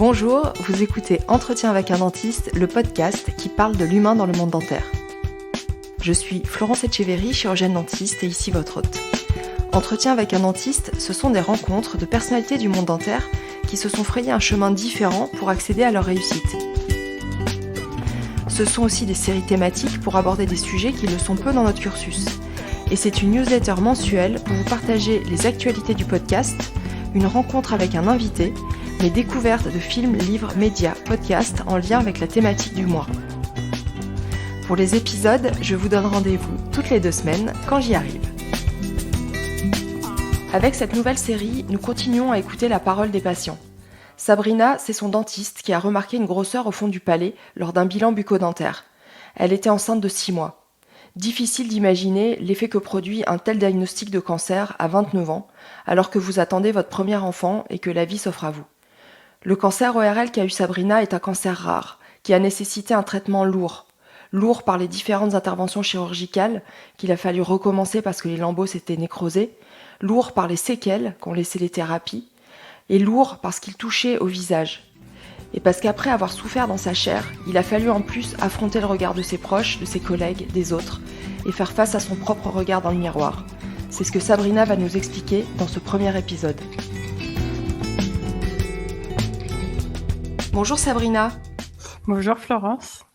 Bonjour, vous écoutez Entretien avec un dentiste, le podcast qui parle de l'humain dans le monde dentaire. Je suis Florence Etcheverry, chirurgienne dentiste et ici votre hôte. Entretien avec un dentiste, ce sont des rencontres de personnalités du monde dentaire qui se sont frayées un chemin différent pour accéder à leur réussite. Ce sont aussi des séries thématiques pour aborder des sujets qui le sont peu dans notre cursus. Et c'est une newsletter mensuelle pour vous partager les actualités du podcast, une rencontre avec un invité, mes découvertes de films, livres, médias, podcasts en lien avec la thématique du mois. Pour les épisodes, je vous donne rendez-vous toutes les 2 semaines quand j'y arrive. Avec cette nouvelle série, nous continuons à écouter la parole des patients. Sabrina, c'est son dentiste qui a remarqué une grosseur au fond du palais lors d'un bilan bucco-dentaire. Elle était enceinte de 6 mois. Difficile d'imaginer l'effet que produit un tel diagnostic de cancer à 29 ans, alors que vous attendez votre premier enfant et que la vie s'offre à vous. Le cancer ORL qu'a eu Sabrina est un cancer rare, qui a nécessité un traitement lourd. Lourd par les différentes interventions chirurgicales qu'il a fallu recommencer parce que les lambeaux s'étaient nécrosés, lourd par les séquelles qu'ont laissé les thérapies, et lourd parce qu'il touchait au visage. Et parce qu'après avoir souffert dans sa chair, il a fallu en plus affronter le regard de ses proches, de ses collègues, des autres, et faire face à son propre regard dans le miroir. C'est ce que Sabrina va nous expliquer dans ce premier épisode. Bonjour Sabrina. Bonjour Florence.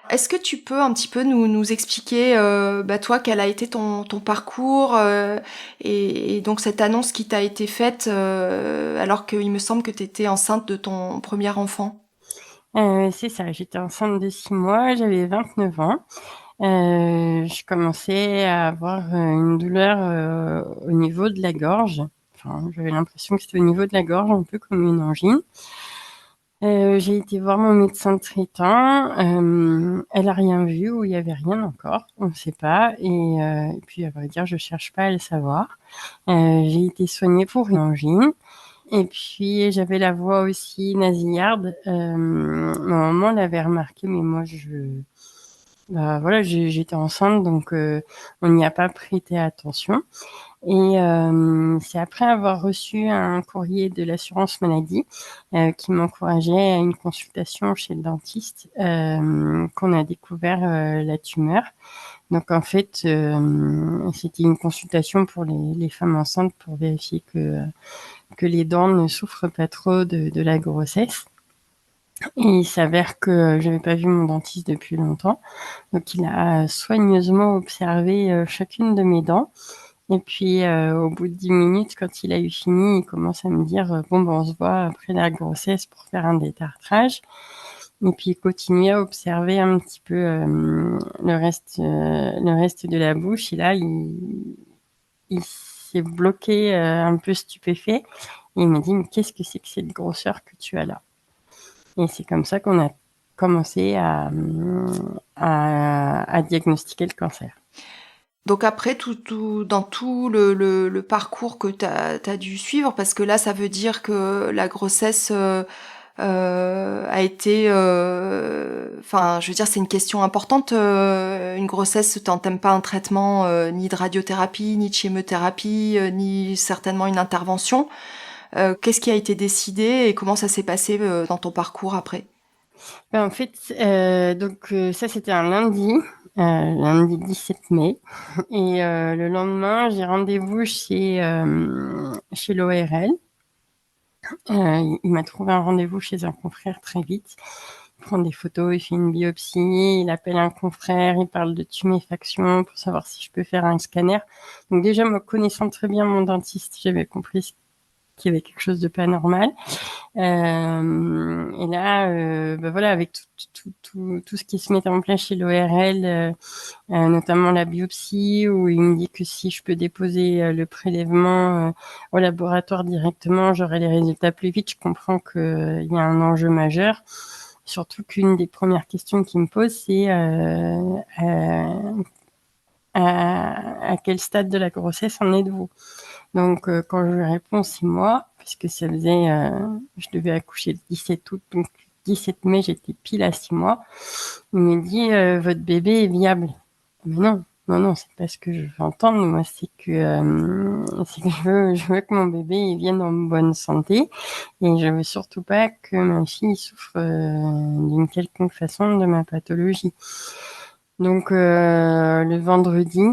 Est-ce que tu peux un petit peu nous expliquer, toi, quel a été ton parcours et donc cette annonce qui t'a été faite alors qu'il me semble que tu étais enceinte de ton premier enfant? C'est ça, j'étais enceinte de 6 mois, j'avais 29 ans. Je commençais à avoir une douleur au niveau de la gorge. Enfin, j'avais l'impression que c'était au niveau de la gorge, un peu comme une angine. J'ai été voir mon médecin traitant. Elle a rien vu ou il y avait rien encore, on ne sait pas. Et puis, à vrai dire, je cherche pas à le savoir. J'ai été soignée pour une angine. Et puis, j'avais la voix aussi nasillarde. Ma maman l'avait remarqué, mais moi, j'étais enceinte, donc on n'y a pas prêté attention. Et c'est après avoir reçu un courrier de l'assurance maladie qui m'encourageait à une consultation chez le dentiste qu'on a découvert la tumeur. Donc en fait, c'était une consultation pour les femmes enceintes pour vérifier que les dents ne souffrent pas trop de la grossesse. Et il s'avère que j'avais pas vu mon dentiste depuis longtemps. Donc il a soigneusement observé chacune de mes dents. Et puis, au bout de 10 minutes, quand il a eu fini, il commence à me dire on se voit après la grossesse pour faire un détartrage. Et puis, il continue à observer un petit peu le reste de la bouche. Et là, il s'est bloqué, un peu stupéfait. Et il m'a dit mais qu'est-ce que c'est que cette grosseur que tu as là? Et c'est comme ça qu'on a commencé à diagnostiquer le cancer. Donc après, dans tout le parcours que tu as dû suivre, parce que là, ça veut dire que la grossesse a été... je veux dire, c'est une question importante. Une grossesse, t'entèmes pas un traitement ni de radiothérapie, ni de chimiothérapie, ni certainement une intervention. Qu'est-ce qui a été décidé et comment ça s'est passé dans ton parcours après? En fait, ça c'était un lundi 17 mai. Et le lendemain, j'ai rendez-vous chez l'ORL. Il m'a trouvé un rendez-vous chez un confrère très vite. Il prend des photos, il fait une biopsie, il appelle un confrère, il parle de tuméfaction pour savoir si je peux faire un scanner. Donc déjà, me connaissant très bien mon dentiste, j'avais compris qu'il y avait quelque chose de pas normal. Et là, avec tout ce qui se met en place chez l'ORL, notamment la biopsie, où il me dit que si je peux déposer le prélèvement au laboratoire directement, j'aurai les résultats plus vite. Je comprends qu'il y a un enjeu majeur. Surtout qu'une des premières questions qu'il me pose, c'est à quel stade de la grossesse en êtes-vous? Donc, quand je lui réponds 6 mois, puisque ça faisait, je devais accoucher le 17 août, donc 17 mai, j'étais pile à 6 mois. Il me dit, votre bébé est viable. Mais non, Non, non, c'est pas ce que je veux entendre. Moi, c'est que je veux que mon bébé il vienne en bonne santé et je veux surtout pas que ma fille souffre d'une quelconque façon de ma pathologie. Donc, le vendredi,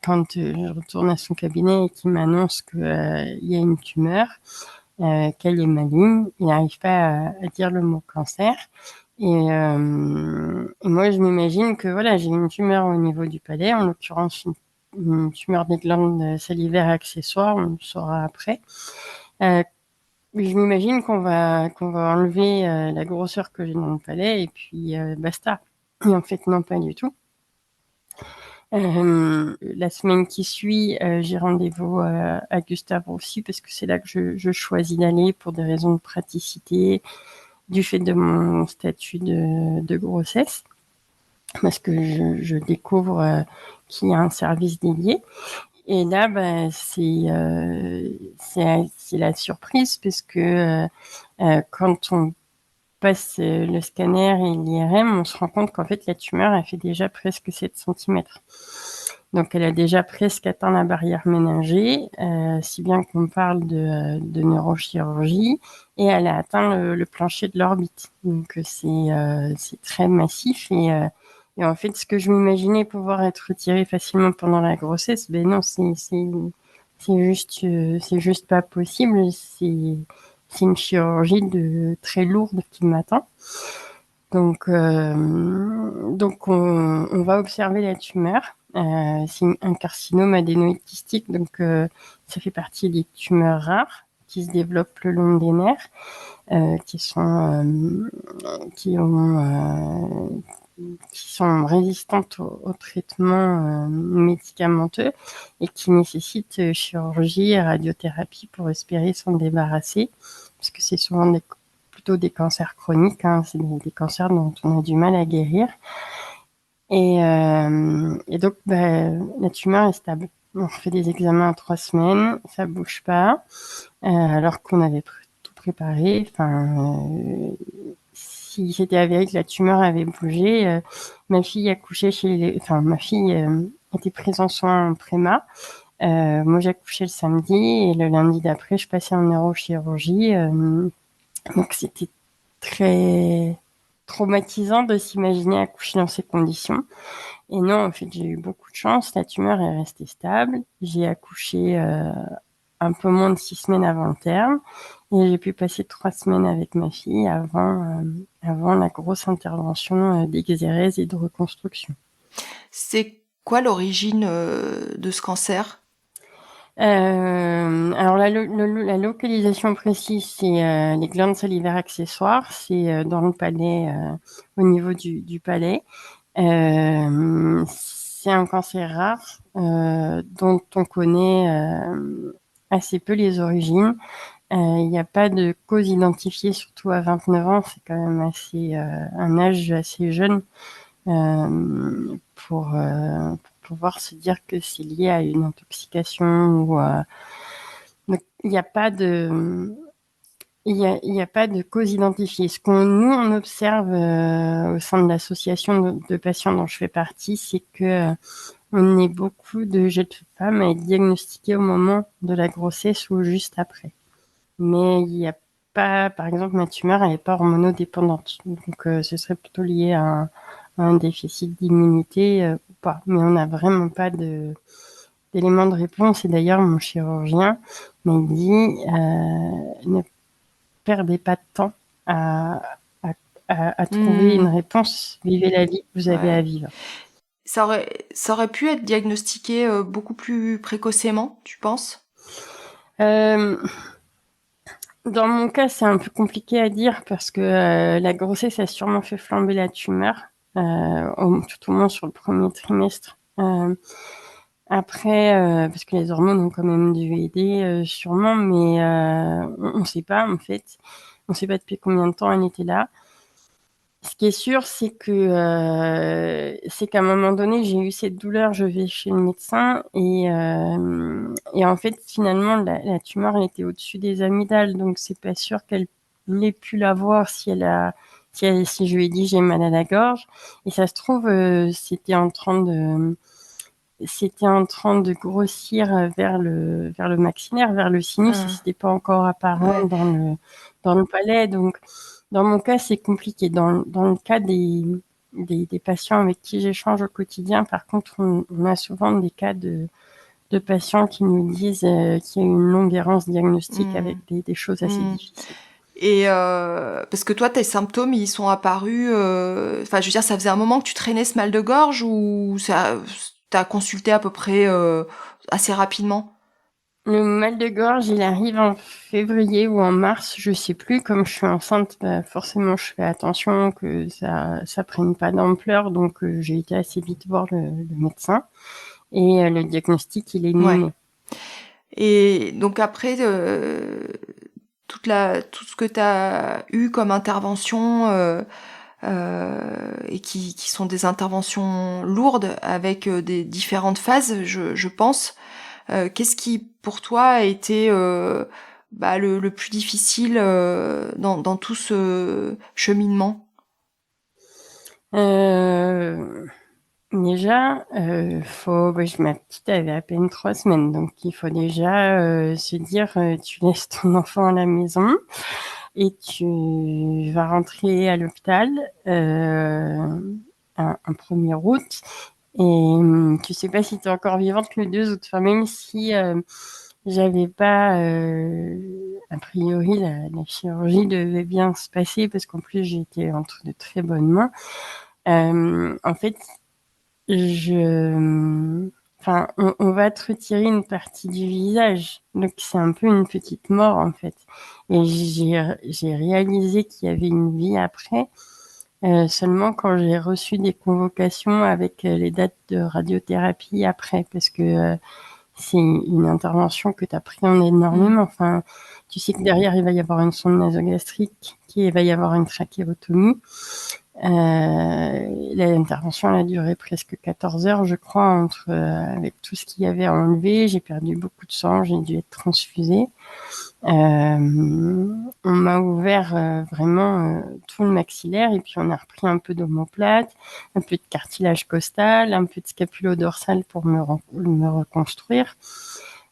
quand je retourne à son cabinet et qu'il m'annonce qu'il y a une tumeur, qu'elle est maligne, il n'arrive pas à dire le mot cancer. Et moi, je m'imagine que voilà, j'ai une tumeur au niveau du palais, en l'occurrence une tumeur des glandes salivaires accessoires, on le saura après. Euh, je m'imagine qu'on va enlever la grosseur que j'ai dans le palais et puis basta. Et en fait, non, pas du tout. La semaine qui suit, j'ai rendez-vous à Gustave Roussy parce que c'est là que je choisis d'aller pour des raisons de praticité, du fait de mon statut de grossesse, parce que je découvre qu'il y a un service dédié. Et là, bah, c'est la surprise parce que quand on passe le scanner et l'IRM, on se rend compte qu'en fait la tumeur a fait déjà presque 7 centimètres. Donc elle a déjà presque atteint la barrière méningée, si bien qu'on parle de neurochirurgie, et elle a atteint le plancher de l'orbite. Donc c'est très massif et en fait ce que je m'imaginais pouvoir être retiré facilement pendant la grossesse, ben non, c'est juste pas possible. C'est une chirurgie très lourde qui m'attend. Donc on va observer la tumeur. C'est un carcinome adénoïde kystique, donc ça fait partie des tumeurs rares qui se développent le long des nerfs, qui sont résistantes au traitement médicamenteux et qui nécessitent chirurgie et radiothérapie pour espérer s'en débarrasser, parce que c'est souvent plutôt des cancers chroniques, hein, c'est des cancers dont on a du mal à guérir. Et donc, la tumeur est stable. On fait des examens en 3 semaines, ça bouge pas, alors qu'on avait tout préparé. Enfin, si c'était avéré que la tumeur avait bougé, ma fille accouchait ma fille était prise en soins en préma. Moi, j'accouchais le samedi et le lundi d'après, je passais en neurochirurgie. Donc, c'était très traumatisant de s'imaginer accoucher dans ces conditions. Et non, en fait, j'ai eu beaucoup de chance. La tumeur est restée stable. J'ai accouché un peu moins de 6 semaines avant le terme. Et j'ai pu passer 3 semaines avec ma fille avant la grosse intervention d'exérèse et de reconstruction. C'est quoi l'origine de ce cancer? Alors la localisation précise, c'est les glandes salivaires accessoires, c'est dans le palais, au niveau du palais. C'est un cancer rare dont on connaît assez peu les origines. Il n'y a pas de cause identifiée, surtout à 29 ans, c'est quand même un âge assez jeune pour pouvoir se dire que c'est lié à une intoxication donc il n'y a pas de cause identifiée. Ce nous on observe au sein de l'association de patients dont je fais partie, c'est que on est beaucoup de jeunes femmes à être diagnostiquées au moment de la grossesse ou juste après. Mais il n'y a pas, par exemple, ma tumeur, elle n'est pas hormonodépendante. Donc, ce serait plutôt lié à un déficit d'immunité ou pas. Mais on n'a vraiment pas d'éléments de réponse. Et d'ailleurs, mon chirurgien m'a dit ne perdez pas de temps à trouver une réponse. Vivez la vie que vous avez à vivre. Ça aurait pu être diagnostiqué beaucoup plus précocement, tu penses? Dans mon cas, c'est un peu compliqué à dire parce que la grossesse a sûrement fait flamber la tumeur, tout au moins sur le premier trimestre. Après, parce que les hormones ont quand même dû aider, sûrement, mais on ne sait pas en fait. On ne sait pas depuis combien de temps elle était là. Ce qui est sûr, c'est qu'à un moment donné, j'ai eu cette douleur, je vais chez le médecin et en fait, finalement, la tumeur, elle était au-dessus des amygdales, donc c'est pas sûr qu'elle ait pu la voir si je lui ai dit j'ai mal à la gorge. Et ça se trouve, c'était en train de grossir vers le maxillaire, vers le sinus, et c'était pas encore apparent dans le palais. Donc, dans mon cas, c'est compliqué. Dans le cas des patients avec qui j'échange au quotidien, par contre, on a souvent des cas de patients qui nous disent qu'il y a une longue errance diagnostique avec des choses assez difficiles. Et parce que toi, tes symptômes, ils sont apparus. Enfin, je veux dire, ça faisait un moment que tu traînais ce mal de gorge ou ça, t'as consulté à peu près assez rapidement? Le mal de gorge, il arrive en février ou en mars, je sais plus. Comme je suis enceinte, bah, forcément, je fais attention que ça prenne pas d'ampleur. Donc, j'ai été assez vite voir le médecin. Et le diagnostic, il est nul. Ouais. Et donc après, tout ce que tu as eu comme intervention et qui sont des interventions lourdes avec des différentes phases, je pense. Qu'est-ce qui, pour toi, a été le plus difficile dans tout ce cheminement? Déjà, ma petite avait à peine 3 semaines, donc il faut déjà se dire, tu laisses ton enfant à la maison et tu vas rentrer à l'hôpital un 1er août et tu sais pas si tu es encore vivante le 2 août. Enfin, même si j'avais pas, a priori, la chirurgie devait bien se passer parce qu'en plus j'étais entre de très bonnes mains. En fait, on va te retirer une partie du visage, donc c'est un peu une petite mort en fait. Et j'ai réalisé qu'il y avait une vie après seulement quand j'ai reçu des convocations avec les dates de radiothérapie après, parce que c'est une intervention que tu appréhendes énormément. Enfin, tu sais que derrière il va y avoir une sonde nasogastrique, qu'il va y avoir une trachéotomie. L'intervention elle a duré presque 14 heures, je crois, avec tout ce qu'il y avait à enlever. J'ai perdu beaucoup de sang, j'ai dû être transfusée. On m'a ouvert vraiment tout le maxillaire et puis on a repris un peu d'omoplate, un peu de cartilage costal, un peu de scapulo-dorsal pour me reconstruire.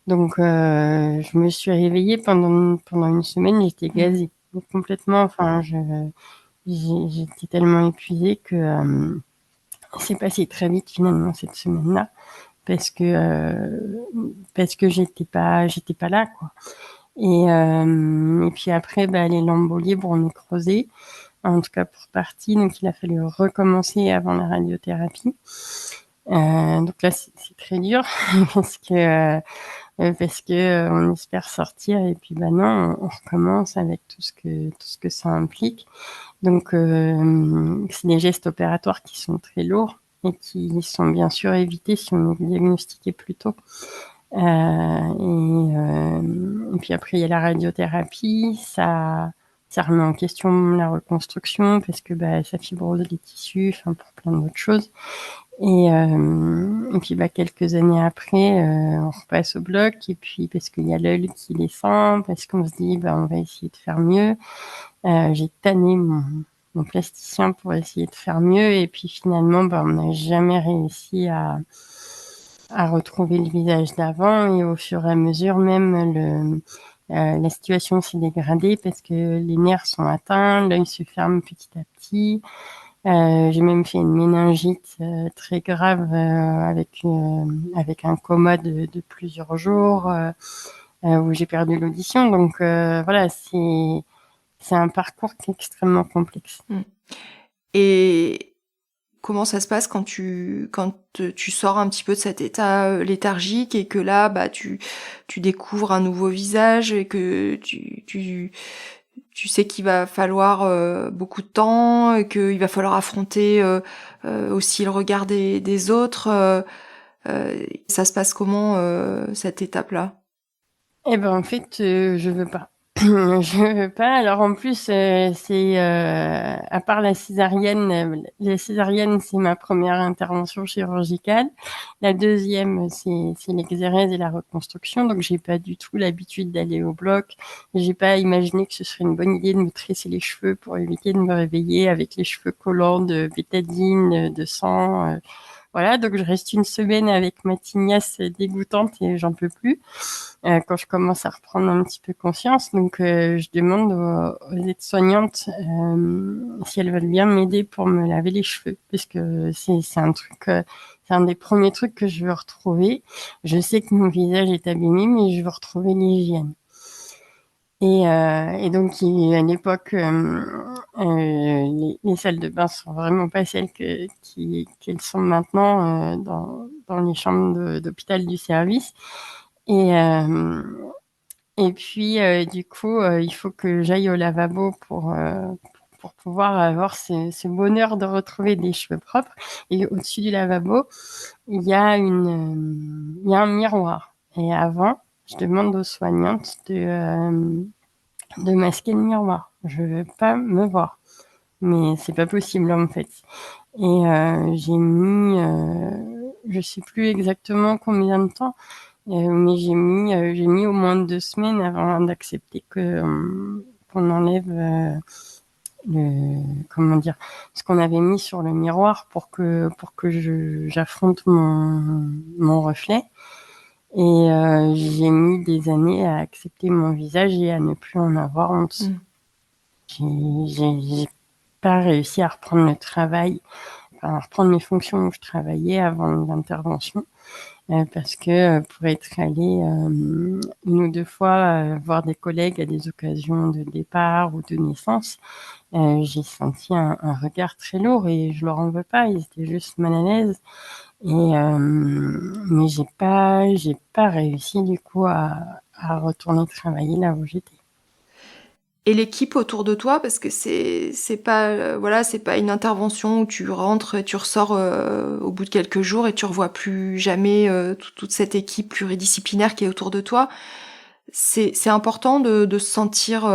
Donc, je me suis réveillée pendant une semaine, j'étais gazée complètement. Enfin, j'étais tellement épuisée que c'est passé très vite finalement cette semaine-là parce que j'étais pas là, quoi. Et puis après, les lambeaux libres ont nécrosé, en tout cas pour partie, donc il a fallu recommencer avant la radiothérapie. Donc là, c'est très dur parce que on espère sortir et puis non, on recommence avec tout ce que ça implique. Donc c'est des gestes opératoires qui sont très lourds et qui sont bien sûr évités si on est diagnostiqué plus tôt. Et puis après, il y a la radiothérapie, ça remet en question la reconstruction parce que ça fibrose les tissus, enfin pour plein d'autres choses. Et puis quelques années après, on repasse au bloc et puis parce qu'il y a l'œil qui descend, parce qu'on se dit on va essayer de faire mieux. J'ai tanné mon plasticien pour essayer de faire mieux et puis finalement on n'a jamais réussi à retrouver le visage d'avant et au fur et à mesure même la situation s'est dégradée parce que les nerfs sont atteints, l'œil se ferme petit à petit. J'ai même fait une méningite très grave avec un coma de plusieurs jours où j'ai perdu l'audition. Donc voilà, c'est un parcours qui est extrêmement complexe. Et comment ça se passe quand tu sors un petit peu de cet état léthargique et que là tu découvres un nouveau visage et que tu sais qu'il va falloir beaucoup de temps et qu'il va falloir affronter aussi le regard des autres. Ça se passe comment cette étape-là? En fait, je veux pas. Je veux pas. Alors en plus, c'est à part la césarienne, c'est ma première intervention chirurgicale. La deuxième, c'est l'exérèse et la reconstruction. Donc j'ai pas du tout l'habitude d'aller au bloc. J'ai pas imaginé que ce serait une bonne idée de me tresser les cheveux pour éviter de me réveiller avec les cheveux collants de bétadine, de sang. Voilà, donc je reste une semaine avec ma tignasse dégoûtante et j'en peux plus quand je commence à reprendre un petit peu conscience. Donc, je demande aux aides-soignantes si elles veulent bien m'aider pour me laver les cheveux, parce que c'est un truc, c'est un des premiers trucs que je veux retrouver. Je sais que mon visage est abîmé, mais je veux retrouver l'hygiène. Et donc, à l'époque, les salles de bain sont vraiment pas celles qu'elles sont maintenant dans les chambres d'hôpital du service. Et, euh, et puis, du coup, il faut que j'aille au lavabo pour pouvoir avoir ce bonheur de retrouver des cheveux propres. Et au-dessus du lavabo, il y a un miroir. Et avant, je demande aux soignantes de masquer le miroir. Je veux pas me voir. Mais c'est pas possible, en fait. Et j'ai mis, je sais plus exactement combien de temps, mais j'ai mis au moins 2 semaines avant d'accepter qu'on enlève comment dire, ce qu'on avait mis sur le miroir pour que j'affronte mon reflet. Et j'ai mis des années à accepter mon visage et à ne plus en avoir honte. J'ai pas réussi à reprendre le travail, à reprendre mes fonctions où je travaillais avant l'intervention. Parce que pour être allée une ou deux fois voir des collègues à des occasions de départ ou de naissance, j'ai senti un regard très lourd et je leur en veux pas, ils étaient juste mal à l'aise. Mais j'ai pas réussi du coup à retourner travailler là où j'étais. Et l'équipe autour de toi, parce que c'est pas voilà, c'est pas une intervention où tu rentres et tu ressors au bout de quelques jours et tu revois plus jamais toute cette équipe pluridisciplinaire qui est autour de toi. C'est important de se sentir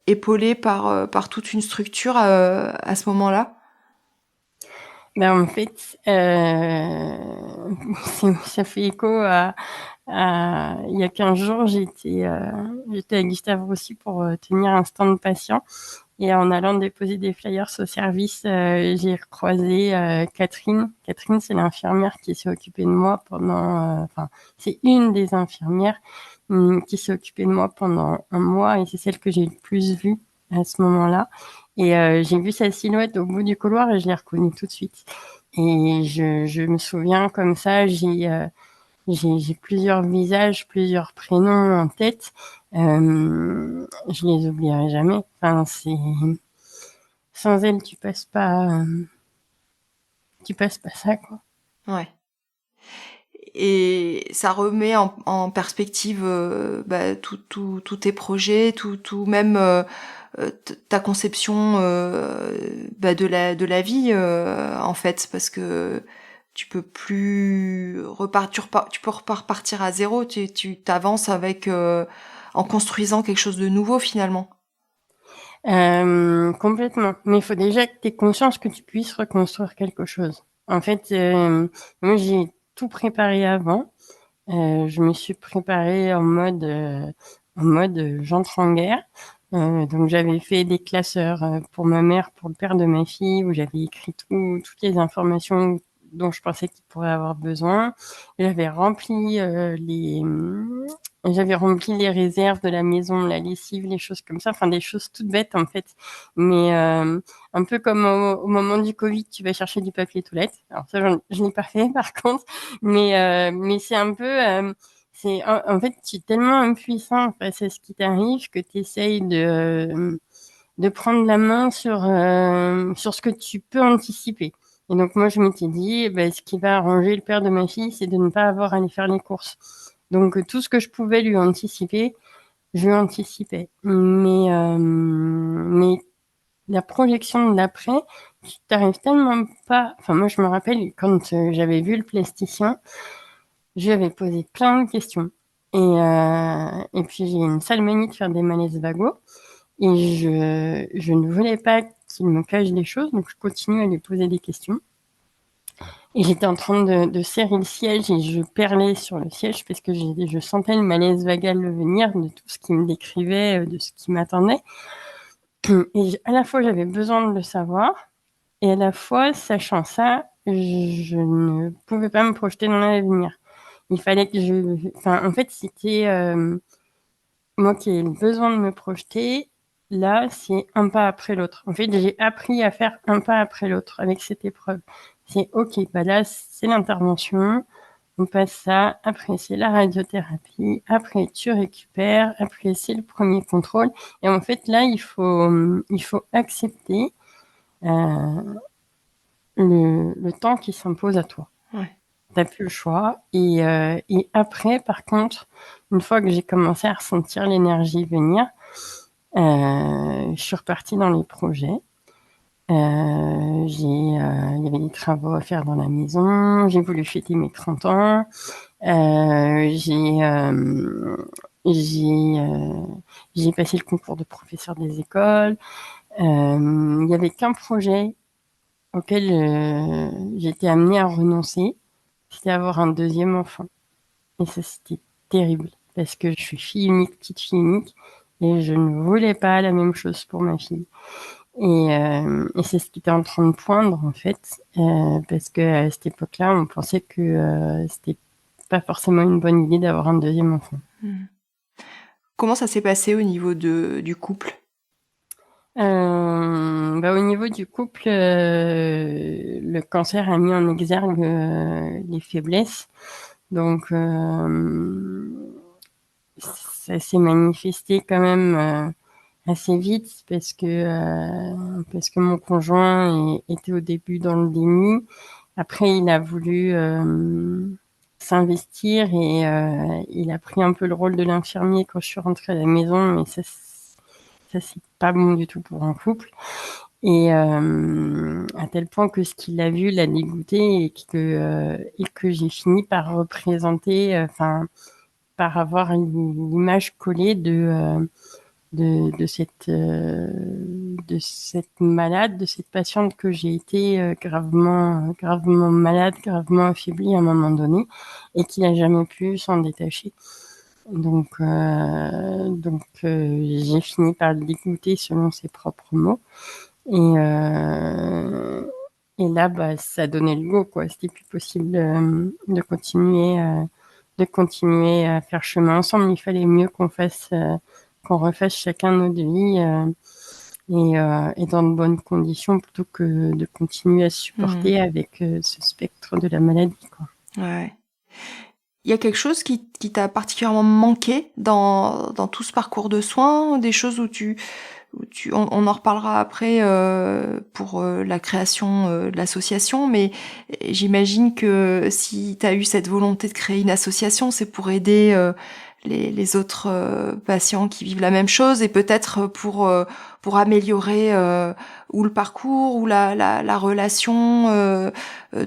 épaulé par toute une structure à ce moment-là. Ben, en fait, ça fait écho il y a 15 jours, j'étais à Gustave Roussy pour tenir un stand patient. Et en allant déposer des flyers au service, j'ai croisé Catherine. Catherine, c'est l'infirmière qui s'est occupée de moi enfin, c'est une des infirmières qui s'est occupée de moi pendant un mois et c'est celle que j'ai le plus vue à ce moment-là. Et j'ai vu sa silhouette au bout du couloir et je l'ai reconnue tout de suite. Et je me souviens comme ça, j'ai plusieurs visages, plusieurs prénoms en tête. Je les oublierai jamais. Enfin, sans elle, tu passes pas ça, quoi. Ouais. Et ça remet en perspective tous tes projets, tout même ta conception de la vie en fait, parce que tu peux plus tu peux repartir à zéro, tu t'avances avec en construisant quelque chose de nouveau finalement. Complètement. Mais il faut déjà que tu aies conscience que tu puisses reconstruire quelque chose. En fait, moi, j'ai tout préparé avant. Je me suis préparée en mode j'entre en guerre. Donc j'avais fait des classeurs pour ma mère, pour le père de ma fille, où j'avais écrit toutes les informations dont je pensais qu'il pourrait avoir besoin. J'avais rempli j'avais rempli les réserves de la maison, la lessive, les choses comme ça, enfin des choses toutes bêtes en fait. Mais un peu comme au moment du Covid, tu vas chercher du papier toilette. Alors ça, je n'ai pas fait par contre, mais c'est un peu en fait, tu es tellement impuissant face à ce qui t'arrive que tu essayes de prendre la main sur ce que tu peux anticiper. Et donc, moi, je m'étais dit, ce qui va arranger le père de ma fille, c'est de ne pas avoir à aller faire les courses. Donc, tout ce que je pouvais lui anticiper, je lui anticipais. Mais la projection de l'après, tu t'arrives tellement pas. Enfin, moi, je me rappelle quand j'avais vu le plasticien, je lui avais posé plein de questions. Et puis, j'ai une sale manie de faire des malaises vagos. Et je ne voulais pas qu'il me cache des choses, donc je continue à lui poser des questions. Et j'étais en train de serrer le siège et je perlais sur le siège parce que je sentais le malaise vagal venir de tout ce qui me décrivait, de ce qui m'attendait. Et à la fois, j'avais besoin de le savoir et à la fois, sachant ça, je ne pouvais pas me projeter dans l'avenir. Il fallait que en fait, c'était moi qui ai besoin de me projeter. Là, c'est un pas après l'autre. En fait, j'ai appris à faire un pas après l'autre avec cette épreuve. C'est OK, bah là, c'est l'intervention. On passe ça. Après, c'est la radiothérapie. Après, tu récupères. Après, c'est le premier contrôle. Et en fait, là, il faut accepter euh, le temps qui s'impose à toi. Ouais. T'as plus le choix. Et après, par contre, une fois que j'ai commencé à ressentir l'énergie venir, je suis repartie dans les projets. Il y avait des travaux à faire dans la maison. J'ai voulu fêter mes 30 ans. J'ai, j'ai passé le concours de professeur des écoles. Il y avait qu'un projet auquel j'étais amenée à renoncer, c'était avoir un deuxième enfant. Et ça, c'était terrible parce que je suis fille unique, petite fille unique, et je ne voulais pas la même chose pour ma fille. Et c'est ce qui était en train de poindre en fait, parce que à cette époque-là, on pensait que c'était pas forcément une bonne idée d'avoir un deuxième enfant. Comment ça s'est passé au niveau du couple? Au niveau du couple, le cancer a mis en exergue les faiblesses. Donc, ça s'est manifesté quand même assez vite parce que mon conjoint était au début dans le déni. Après, il a voulu s'investir et il a pris un peu le rôle de l'infirmier quand je suis rentrée à la maison. Mais ça c'est pas bon du tout pour un couple. Et à tel point que ce qu'il a vu l'a dégoûté et que j'ai fini par représenter, par avoir l'image collée de cette malade, de cette patiente que j'ai été gravement malade, gravement affaiblie à un moment donné, et qui n'a jamais pu s'en détacher. Donc j'ai fini par le dégoûter selon ses propres mots. Et, euh, et là, bah, ça donnait le go, quoi. C'était plus possible de continuer à faire chemin ensemble. Il fallait mieux qu'on refasse chacun notre vie et dans de bonnes conditions plutôt que de continuer à se supporter avec ce spectre de la maladie, quoi. Ouais. Il y a quelque chose qui t'a particulièrement manqué dans tout ce parcours de soins, des choses on en reparlera après pour la création de l'association, mais j'imagine que si tu as eu cette volonté de créer une association, c'est pour aider les autres patients qui vivent la même chose et peut-être pour améliorer ou le parcours ou la relation,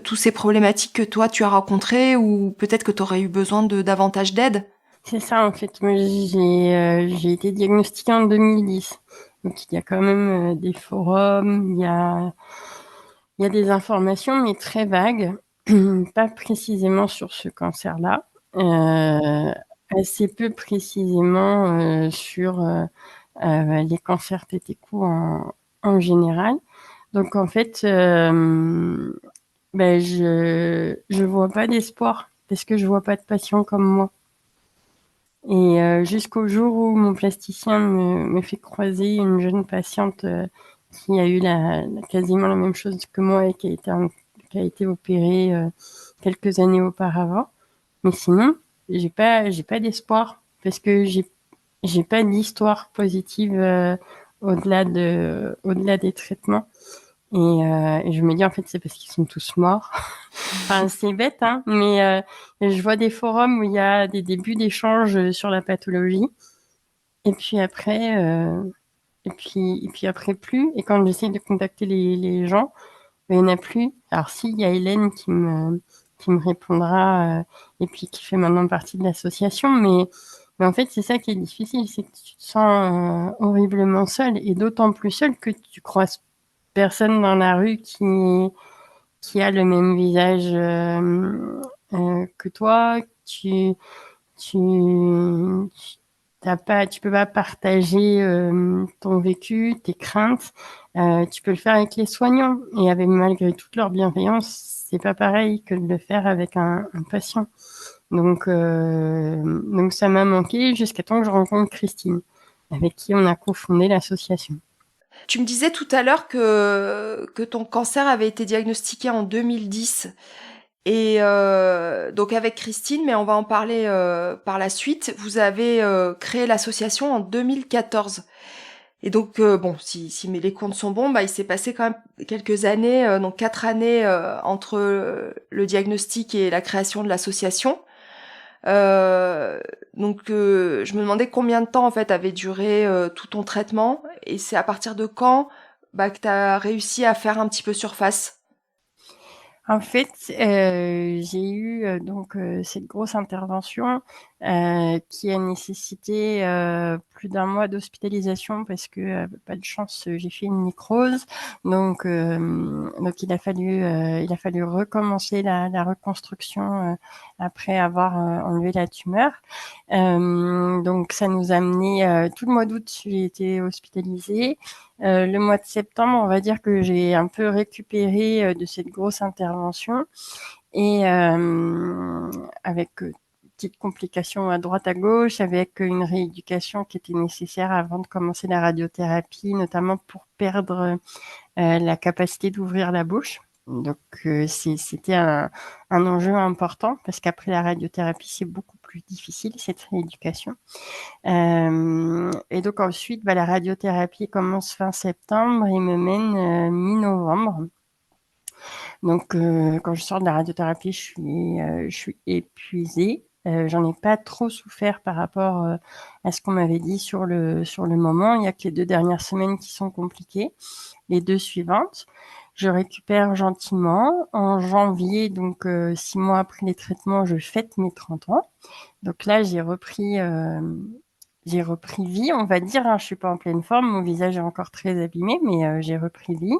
tous ces problématiques que toi tu as rencontrées ou peut-être que tu aurais eu besoin de davantage d'aide. C'est ça, en fait. Moi, j'ai été diagnostiquée en 2010. Donc, il y a quand même des forums, il y a des informations, mais très vagues, pas précisément sur ce cancer-là, assez peu précisément sur les cancers tétés-cou en général. Donc, en fait, je vois pas d'espoir parce que je vois pas de patients comme moi. Et jusqu'au jour où mon plasticien me fait croiser une jeune patiente qui a eu quasiment la même chose que moi et qui a été opérée quelques années auparavant. Mais sinon, j'ai pas d'espoir parce que j'ai pas d'histoire positive au-delà des traitements. Et je me dis, en fait, c'est parce qu'ils sont tous morts. Enfin, c'est bête, hein, mais je vois des forums où il y a des débuts d'échanges sur la pathologie. Et puis après, et puis après plus. Et quand j'essaie de contacter les gens, ben, il n'y en a plus. Alors si, il y a Hélène qui me répondra et puis qui fait maintenant partie de l'association. Mais en fait, c'est ça qui est difficile, c'est que tu te sens horriblement seule et d'autant plus seule que tu croises personne dans la rue qui a le même visage que toi. Tu, tu peux pas partager ton vécu, tes craintes. Tu peux le faire avec les soignants et avec malgré toute leur bienveillance, c'est pas pareil que de le faire avec un patient. Donc ça m'a manqué jusqu'à temps que je rencontre Christine, avec qui on a cofondé l'association. Tu me disais tout à l'heure que ton cancer avait été diagnostiqué en 2010. Et donc avec Christine, mais on va en parler par la suite, vous avez créé l'association en 2014. Et donc, bon, si les comptes sont bons, bah, il s'est passé quand même quelques années, donc 4 années entre le diagnostic et la création de l'association. Je me demandais combien de temps en fait avait duré tout ton traitement, et c'est à partir de quand bah, que tu as réussi à faire un petit peu surface. En fait, j'ai eu cette grosse intervention qui a nécessité plus d'un mois d'hospitalisation parce que, pas de chance, j'ai fait une nécrose. Donc il a fallu recommencer la reconstruction après avoir enlevé la tumeur. Donc ça nous a amené tout le mois d'août, j'ai été hospitalisée. Le mois de septembre, on va dire que j'ai un peu récupéré de cette grosse intervention et avec petites complications à droite à gauche, avec une rééducation qui était nécessaire avant de commencer la radiothérapie, notamment pour perdre la capacité d'ouvrir la bouche. Donc c'était un enjeu important parce qu'après la radiothérapie, c'est beaucoup plus difficile cette rééducation. Et donc ensuite, la radiothérapie commence fin septembre et me mène mi-novembre. Donc quand je sors de la radiothérapie, je suis épuisée. J'en ai pas trop souffert par rapport à ce qu'on m'avait dit sur le moment. Il y a que les 2 dernières semaines qui sont compliquées. Les 2 suivantes, je récupère gentiment. En janvier, donc 6 mois après les traitements, je fête mes 30 ans. Donc là, j'ai repris vie, on va dire, hein. Je suis pas en pleine forme, mon visage est encore très abîmé, mais j'ai repris vie.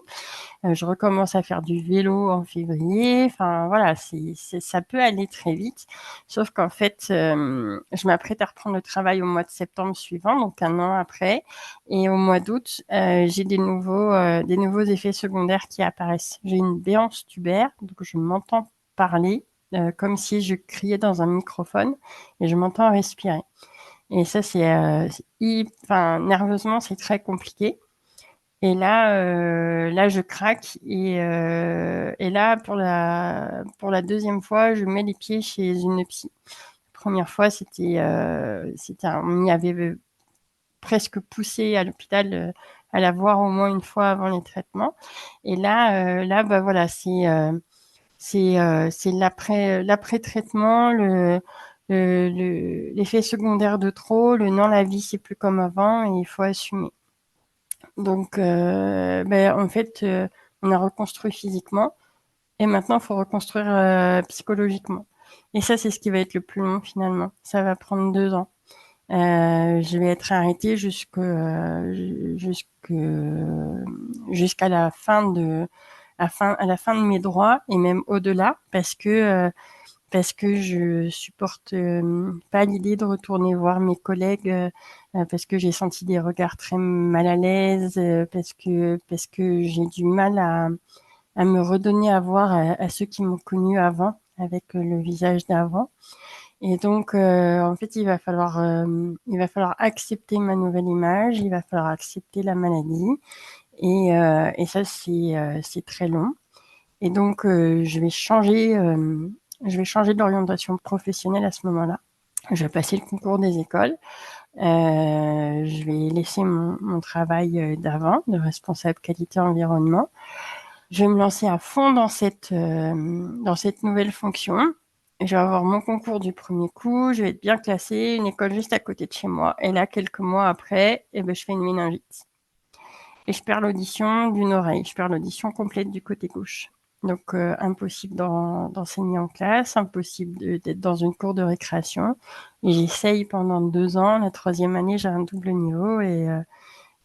Je recommence à faire du vélo en février. Enfin voilà, ça peut aller très vite. Sauf qu'en fait, je m'apprête à reprendre le travail au mois de septembre suivant, donc un an après. Et au mois d'août, j'ai des nouveaux effets secondaires qui apparaissent. J'ai une béance tubaire, donc je m'entends parler comme si je criais dans un microphone et je m'entends respirer. Et ça, enfin, nerveusement, c'est très compliqué. Et là, je craque. Et là, pour la deuxième fois, je mets les pieds chez une psy. La première fois, on m'y avait presque poussé à l'hôpital à la voir au moins une fois avant les traitements. Et là, bah voilà, c'est l'après-traitement, l'effet secondaire de trop, le non, la vie, c'est plus comme avant et il faut assumer. Donc, en fait, on a reconstruit physiquement et maintenant, il faut reconstruire psychologiquement. Et ça, c'est ce qui va être le plus long finalement. Ça va prendre 2 ans. Je vais être arrêtée jusqu'à à la fin de mes droits et même au-delà parce que je supporte pas l'idée de retourner voir mes collègues parce que j'ai senti des regards très mal à l'aise parce que j'ai du mal à me redonner à voir à ceux qui m'ont connue avant avec le visage d'avant. Et donc en fait il va falloir accepter ma nouvelle image, il va falloir accepter la maladie et ça c'est très long. Et donc je vais changer d'orientation professionnelle à ce moment-là. Je vais passer le concours des écoles. Je vais laisser mon travail d'avant, de responsable qualité environnement. Je vais me lancer à fond dans cette nouvelle fonction. Je vais avoir mon concours du premier coup, je vais être bien classée, une école juste à côté de chez moi. Et là, quelques mois après, je fais une méningite. Et je perds l'audition d'une oreille, je perds l'audition complète du côté gauche. Donc impossible d'enseigner en classe, impossible d'être dans une cour de récréation. Et j'essaye pendant 2 ans. La troisième année, j'ai un double niveau et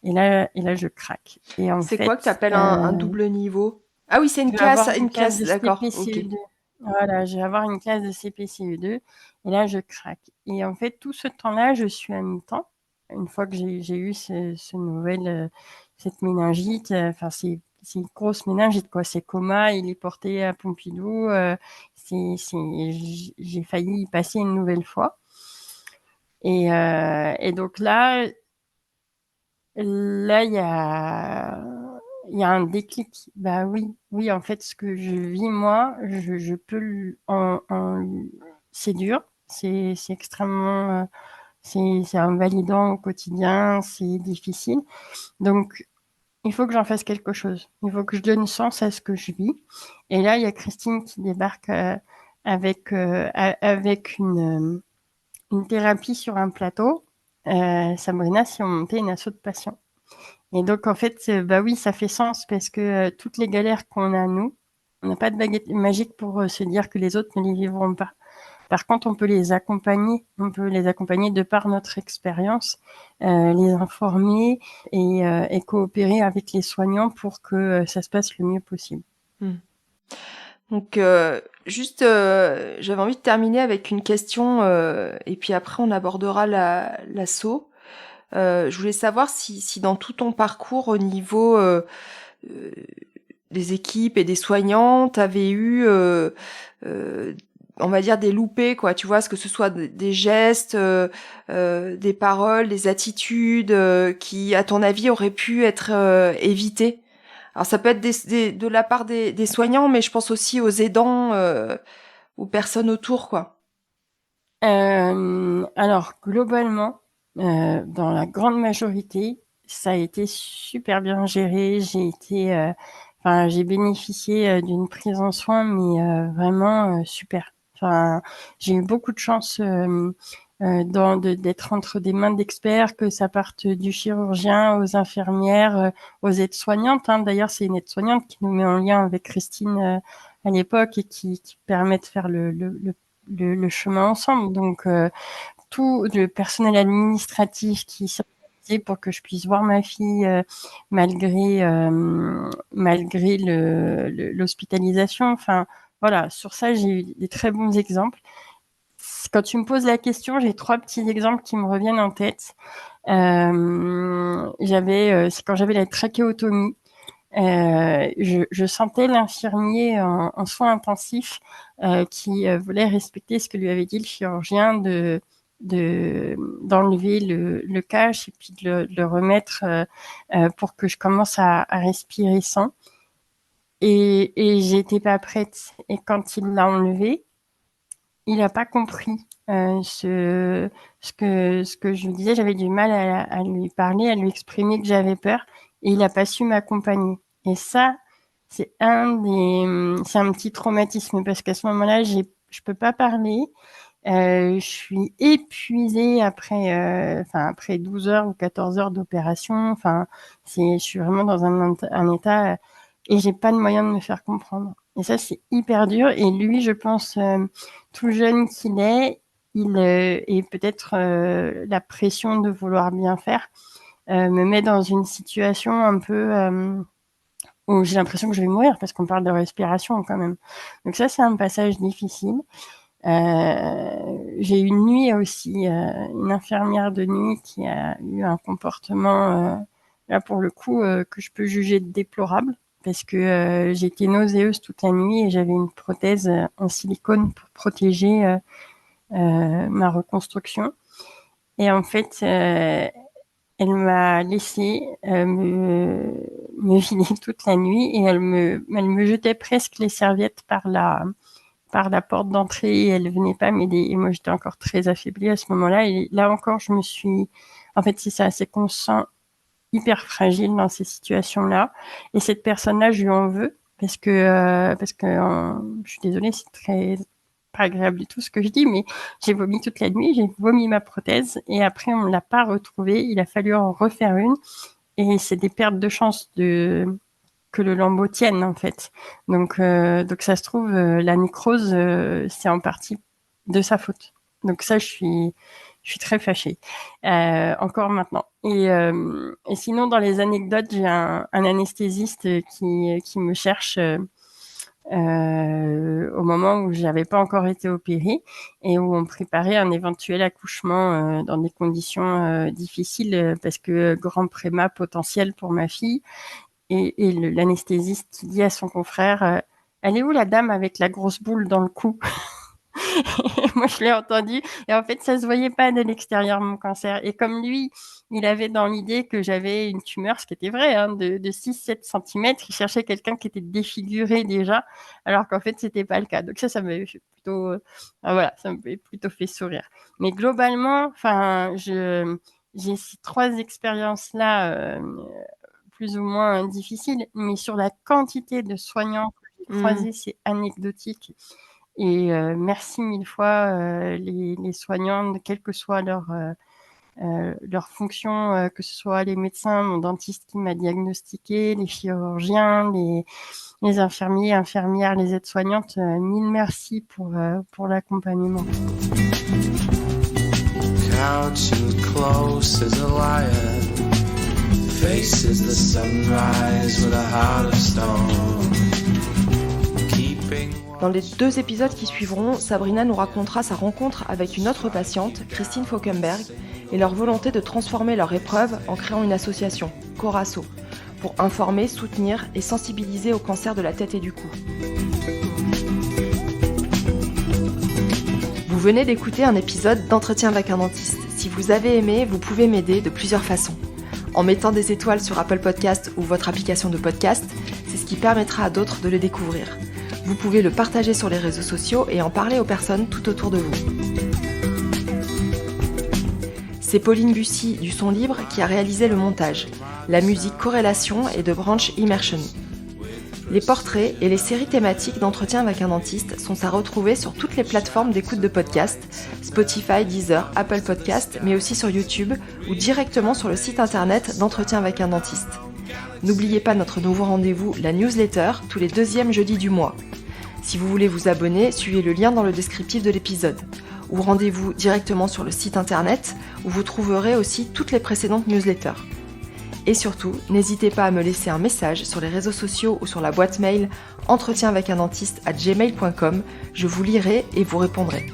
là je craque. Et en C'est quoi que tu fait, appelles un double niveau? Ah oui, c'est je vais avoir une une classe classe, de d'accord, ok. CPCE2. Voilà, je vais avoir une classe de CPCE2 et là je craque. Et en fait, tout ce temps-là, je suis à mi-temps. Une fois que j'ai eu cette méningite, enfin c'est une grosse méningite, quoi. C'est coma, il est porté à Pompidou. J'ai failli y passer une nouvelle fois. Et donc là, il y a un déclic. Bah oui, oui, en fait, ce que je vis, moi, je peux c'est dur, c'est extrêmement, c'est invalidant au quotidien, c'est difficile. Donc, il faut que j'en fasse quelque chose. Il faut que je donne sens à ce que je vis. Et là, il y a Christine qui débarque avec une thérapie sur un plateau. Sabrina, si on montait une asso de patients. Et donc, en fait, bah oui, ça fait sens parce que toutes les galères qu'on a, nous, on n'a pas de baguette magique pour se dire que les autres ne les vivront pas. Par contre, on peut les accompagner de par notre expérience, les informer et coopérer avec les soignants pour que ça se passe le mieux possible. Donc, juste, j'avais envie de terminer avec une question, et puis après on abordera l'assaut. Je voulais savoir si dans tout ton parcours au niveau euh, des équipes et des soignants, t'avais eu, euh, on va dire, des loupés, quoi. Tu vois, ce que ce soit des gestes, des paroles, des attitudes qui, à ton avis, auraient pu être évitées. Alors ça peut être de la part des soignants, mais je pense aussi aux aidants, aux personnes autour, quoi. Alors, globalement, dans la grande majorité, ça a été super bien géré. J'ai bénéficié d'une prise en soin, mais vraiment super. Enfin, j'ai eu beaucoup de chance d'être entre des mains d'experts, que ça parte du chirurgien aux infirmières, aux aides-soignantes. Hein. D'ailleurs, c'est une aide-soignante qui nous met en lien avec Christine à l'époque et qui permet de faire le chemin ensemble. Donc, tout le personnel administratif qui s'organisait pour que je puisse voir ma fille malgré l'hospitalisation. Enfin, voilà, sur ça, j'ai eu des très bons exemples. Quand tu me poses la question, j'ai 3 petits exemples qui me reviennent en tête. C'est quand j'avais la trachéotomie. Je sentais l'infirmier en soins intensifs qui voulait respecter ce que lui avait dit le chirurgien d'enlever le cache et puis de le remettre pour que je commence à respirer sans. Et j'étais pas prête. Et quand il l'a enlevé, il n'a pas compris ce que je lui disais. J'avais du mal à lui parler, à lui exprimer que j'avais peur, et il n'a pas su m'accompagner. Et ça, c'est c'est un petit traumatisme parce qu'à ce moment-là, je peux pas parler. Je suis épuisée après 12 heures ou 14 heures d'opération. Enfin, je suis vraiment dans un état et j'ai pas de moyen de me faire comprendre. Et ça, c'est hyper dur. Et lui, je pense, tout jeune qu'il est, et peut-être la pression de vouloir bien faire, me met dans une situation un peu où j'ai l'impression que je vais mourir parce qu'on parle de respiration quand même. Donc ça, c'est un passage difficile. J'ai eu une nuit aussi, une infirmière de nuit qui a eu un comportement, là pour le coup, que je peux juger déplorable parce que j'étais nauséeuse toute la nuit et j'avais une prothèse en silicone pour protéger ma reconstruction. Et en fait, elle m'a laissé me vider toute la nuit et elle me jetait presque les serviettes par la porte d'entrée et elle venait pas m'aider. Et moi, j'étais encore très affaiblie à ce moment-là. Et là encore, en fait, c'est ça, c'est qu'on se sent hyper fragile dans ces situations-là. Et cette personne-là, je lui en veux parce que, je suis désolée, c'est très pas agréable du tout ce que je dis, mais j'ai vomi toute la nuit, j'ai vomi ma prothèse et après, on ne l'a pas retrouvée. Il a fallu en refaire une. Et c'est des pertes de chance que le lambeau tienne en fait. Donc ça se trouve la nécrose c'est en partie de sa faute. Donc ça je suis très fâchée encore maintenant. Et sinon dans les anecdotes j'ai un anesthésiste qui me cherche au moment où j'avais pas encore été opérée et où on préparait un éventuel accouchement dans des conditions difficiles parce que grand préma potentiel pour ma fille. Et l'anesthésiste qui dit à son confrère, elle est où la dame avec la grosse boule dans le cou? Et moi, je l'ai entendu. Et en fait, ça se voyait pas de l'extérieur, mon cancer. Et comme lui, il avait dans l'idée que j'avais une tumeur, ce qui était vrai, hein, de 6-7 centimètres, il cherchait quelqu'un qui était défiguré déjà, alors qu'en fait, c'était pas le cas. Donc ça m'avait fait plutôt, voilà, ça m'avait plutôt fait sourire. Mais globalement, enfin, j'ai ces 3 expériences-là, plus ou moins difficiles, mais sur la quantité de soignants que j'ai croisés, c'est anecdotique. Et merci 1000 fois, les soignants, quelle que soit leur fonction, que ce soit les médecins, mon dentiste qui m'a diagnostiqué, les chirurgiens, les infirmiers, infirmières, les aides-soignantes, 1000 merci pour l'accompagnement. Couch close as a lion, face is the sunrise with a heart of stone. Dans les 2 épisodes qui suivront, Sabrina nous racontera sa rencontre avec une autre patiente, Christine Faukenberg, et leur volonté de transformer leur épreuve en créant une association, Corasso, pour informer, soutenir et sensibiliser au cancer de la tête et du cou. Vous venez d'écouter un épisode d'Entretien avec un dentiste. Si vous avez aimé, vous pouvez m'aider de plusieurs façons. En mettant des étoiles sur Apple Podcast ou votre application de podcast, c'est ce qui permettra à d'autres de le découvrir. Vous pouvez le partager sur les réseaux sociaux et en parler aux personnes tout autour de vous. C'est Pauline Bussy du Son Libre qui a réalisé le montage. La musique Corrélation est de Branch Immersion. Les portraits et les séries thématiques d'Entretien avec un dentiste sont à retrouver sur toutes les plateformes d'écoute de podcast, Spotify, Deezer, Apple Podcast, mais aussi sur YouTube ou directement sur le site internet d'Entretien avec un dentiste. N'oubliez pas notre nouveau rendez-vous, la newsletter, tous les 2e jeudis du mois. Si vous voulez vous abonner, suivez le lien dans le descriptif de l'épisode. Ou rendez-vous directement sur le site internet où vous trouverez aussi toutes les précédentes newsletters. Et surtout, n'hésitez pas à me laisser un message sur les réseaux sociaux ou sur la boîte mail entretienavecundentiste@gmail.com. Je vous lirai et vous répondrai.